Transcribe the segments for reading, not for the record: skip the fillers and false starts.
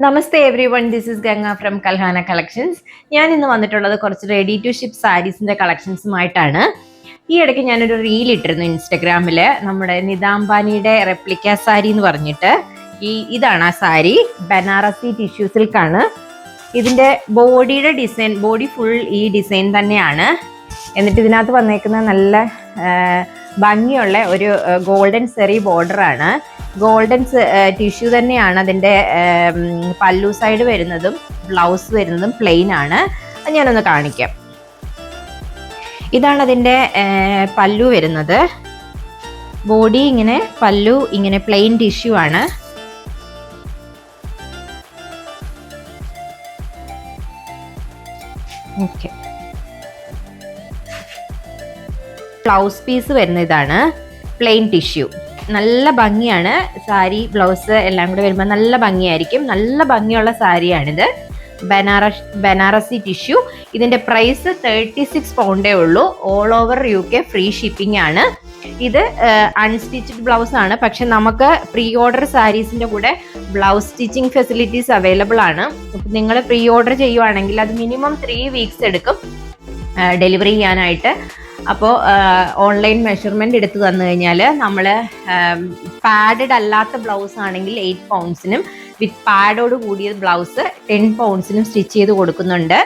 Namaste every one, this is Ganga from Kalhana collections. ഞാൻ ഇന്ന് വന്നിട്ടുള്ളത് കുറച്ച് റെഡി ടു ഷിപ്പ് സാരീസിന്റെ കളക്ഷൻസുമായിട്ടാണ്. ഈ ഇടയ്ക്ക് ഞാനൊരു റീൽ ഇട്ടിരുന്നു ഇൻസ്റ്റഗ്രാമില്, നമ്മുടെ നിതാംബാനിയുടെ റെപ്ലിക്ക സാരി എന്ന് പറഞ്ഞിട്ട്. ഇതാണ് ആ സാരി, ബനാറസി ടിഷ്യൂ സിൽക്കാണ്. ഇതിന്റെ ബോഡിയുടെ ഡിസൈൻ, ബോഡി ഫുൾ ഈ ഡിസൈൻ തന്നെയാണ്. എന്നിട്ട് ഇതിനകത്ത് വന്നേക്കുന്ന നല്ല ഭംഗിയുള്ള ഒരു ഗോൾഡൻ സെറി ബോർഡറാണ്. ഗോൾഡൻ ടിഷ്യൂ തന്നെയാണ് അതിൻ്റെ പല്ലു സൈഡ് വരുന്നതും ബ്ലൗസ് വരുന്നതും പ്ലെയിൻ ആണ്. അത് ഞാനൊന്ന് കാണിക്കാം. ഇതാണ് അതിൻ്റെ പല്ലു വരുന്നത്. ബോഡി ഇങ്ങനെ, പല്ലു ഇങ്ങനെ പ്ലെയിൻ ടിഷ്യൂ ആണ്. ഓക്കെ, ബ്ലൗസ് പീസ് വരുന്ന ഇതാണ്, പ്ലെയിൻ ടിഷ്യൂ. നല്ല ഭംഗിയാണ് സാരി, ബ്ലൗസ് എല്ലാം കൂടെ വരുമ്പോൾ നല്ല ഭംഗിയായിരിക്കും. നല്ല ഭംഗിയുള്ള സാരിയാണിത്, ബനാറസി ടിഷ്യൂ. ഇതിന്റെ പ്രൈസ് 36 പൗണ്ടേ ഉള്ളൂ. All over UK free shipping ആണ്. ഇത് അൺസ്റ്റിച്ച്ഡ് ബ്ലൗസ് ആണ്, പക്ഷെ നമുക്ക് പ്രീ ഓർഡർ സാരീസിന്റെ കൂടെ ബ്ലൗസ് സ്റ്റിച്ചിങ് ഫെസിലിറ്റീസ് അവൈലബിൾ ആണ്. നിങ്ങൾ പ്രീ ഓർഡർ ചെയ്യുവാണെങ്കിൽ അത് മിനിമം 3 വീക്സ് എടുക്കും ഡെലിവറി ചെയ്യാനായിട്ട്. അപ്പോൾ ഓൺലൈൻ മെഷർമെൻറ്റ് എടുത്ത് തന്നു കഴിഞ്ഞാൽ നമ്മൾ പാഡഡ് അല്ലാത്ത ബ്ലൗസ് ആണെങ്കിൽ 8 പൗണ്ട്സിനും വിത്ത് പാഡോട് കൂടിയ ബ്ലൗസ് 10 പൗണ്ട്സിനും സ്റ്റിച്ച് ചെയ്ത് കൊടുക്കുന്നുണ്ട്.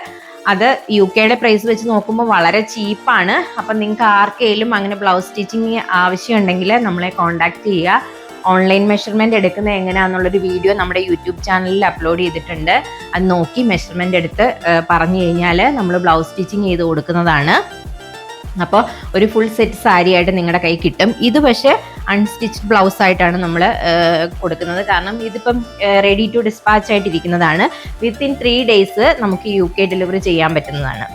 അത് UK പ്രൈസ് വെച്ച് നോക്കുമ്പോൾ വളരെ ചീപ്പാണ്. അപ്പം നിങ്ങൾക്ക് ആർക്കെങ്കിലും അങ്ങനെ ബ്ലൗസ് സ്റ്റിച്ചിങ് ആവശ്യമുണ്ടെങ്കിൽ നമ്മളെ കോൺടാക്ട് ചെയ്യുക. ഓൺലൈൻ മെഷർമെൻറ്റ് എടുക്കുന്നത് എങ്ങനെയാണെന്നുള്ളൊരു വീഡിയോ നമ്മുടെ യൂട്യൂബ് ചാനലിൽ അപ്ലോഡ് ചെയ്തിട്ടുണ്ട്. അത് നോക്കി മെഷർമെൻറ്റ് എടുത്ത് പറഞ്ഞു കഴിഞ്ഞാൽ നമ്മൾ ബ്ലൗസ് സ്റ്റിച്ചിങ് ചെയ്ത് കൊടുക്കുന്നതാണ്. അപ്പോൾ ഒരു ഫുൾ സെറ്റ് സാരി ആയിട്ട് നിങ്ങളുടെ കൈ കിട്ടും. ഇത് പക്ഷേ അൺസ്റ്റിച്ച്ഡ് ബ്ലൗസ് ആയിട്ടാണ് നമ്മൾ കൊടുക്കുന്നത്, കാരണം ഇതിപ്പം റെഡി ടു ഡിസ്പാച്ച് ആയിട്ടിരിക്കുന്നതാണ്. വിത്തിൻ 3 ഡേയ്സ് നമുക്ക് UK ഡെലിവറി ചെയ്യാൻ പറ്റുന്നതാണ്.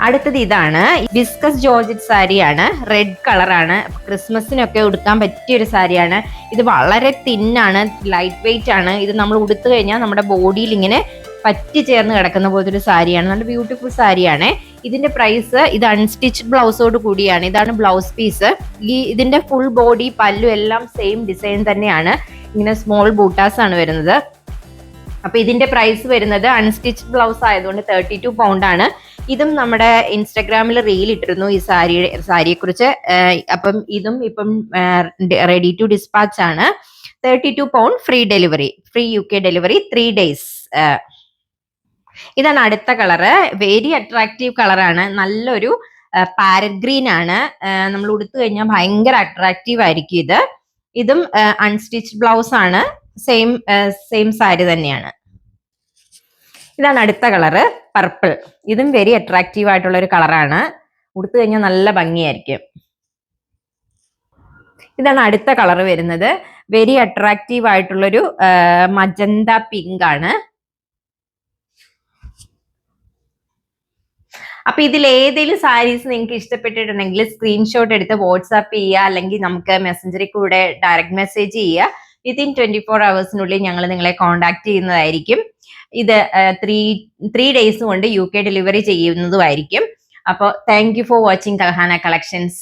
അടുത്തത് ഇതാണ്, ബിസ്കസ് ജോർജറ്റ് സാരിയാണ്. റെഡ് കളറാണ്, ക്രിസ്മസിനൊക്കെ ഉടുക്കാൻ പറ്റിയൊരു സാരിയാണ്. ഇത് വളരെ തിന്നാണ്, ലൈറ്റ് വെയിറ്റ് ആണ്. ഇത് നമ്മൾ ഉടുത്തു കഴിഞ്ഞാൽ നമ്മുടെ ബോഡിയിൽ ഇങ്ങനെ പറ്റി ചേർന്ന് കിടക്കുന്ന പോലത്തെ ഒരു സാരിയാണ്. നല്ല ബ്യൂട്ടിഫുൾ സാരിയാണ്. ഇതിന്റെ പ്രൈസ്, ഇത് അൺസ്റ്റിച്ച്ഡ് ബ്ലൗസോട് കൂടിയാണ്. ഇതാണ് ബ്ലൗസ് പീസ്. ഇതിന്റെ ഫുൾ ബോഡി, പല്ലു എല്ലാം സെയിം ഡിസൈൻ തന്നെയാണ്. ഇങ്ങനെ സ്മോൾ ബൂട്ടാസ് ആണ് വരുന്നത്. അപ്പൊ ഇതിന്റെ പ്രൈസ് വരുന്നത് അൺസ്റ്റിച്ച്ഡ് ബ്ലൗസ് ആയതുകൊണ്ട് 32 പൗണ്ട് ആണ്. ഇതും നമ്മുടെ ഇൻസ്റ്റഗ്രാമിൽ റീൽ ഇട്ടിരുന്നു ഈ സാരിയെ കുറിച്ച്. അപ്പം ഇതും ഇപ്പം റെഡി ടു ഡിസ്പാച്ച് ആണ്. 32 pound free delivery, free UK delivery 3 days. ഇതാണ് അടുത്ത കളറ്, വെരി അട്രാക്റ്റീവ് കളറാണ്. നല്ലൊരു പാരറ്റ് ഗ്രീൻ ആണ്. നമ്മൾ ഉടുത്തു കഴിഞ്ഞാൽ ഭയങ്കര അട്രാക്റ്റീവ് ആയിരിക്കും ഇത്. ഇതും അൺസ്റ്റിച്ച്ഡ് ബ്ലൗസ് ആണ്, സെയിം സാരി തന്നെയാണ്. ഇതാണ് അടുത്ത കളറ്, പർപ്പിൾ. ഇതും വെരി അട്രാക്റ്റീവ് ആയിട്ടുള്ള ഒരു കളറാണ്. ഉടുത്തു കഴിഞ്ഞാൽ നല്ല ഭംഗിയായിരിക്കും. ഇതാണ് അടുത്ത കളർ വരുന്നത്, വെരി അട്രാക്റ്റീവ് ആയിട്ടുള്ളൊരു മജന്ത പിങ്ക് ആണ്. അപ്പൊ ഇതിൽ ഏതെങ്കിലും സാരീസ് നിങ്ങൾക്ക് ഇഷ്ടപ്പെട്ടിട്ടുണ്ടെങ്കിൽ സ്ക്രീൻഷോട്ട് എടുത്ത് വാട്സാപ്പ് ചെയ്യുക, അല്ലെങ്കിൽ നമുക്ക് മെസ്സഞ്ചറിൽ കൂടെ ഡയറക്റ്റ് മെസ്സേജ് ചെയ്യുക. വിത്തിൻ 24 hours ഞങ്ങൾ നിങ്ങളെ കോൺടാക്ട് ചെയ്യുന്നതായിരിക്കും. ഇത് 3 ഡേയ്സ് കൊണ്ട് UK ഡെലിവറി ചെയ്യുന്നതുമായിരിക്കും. അപ്പോൾ thank you for watching Kalhana collections.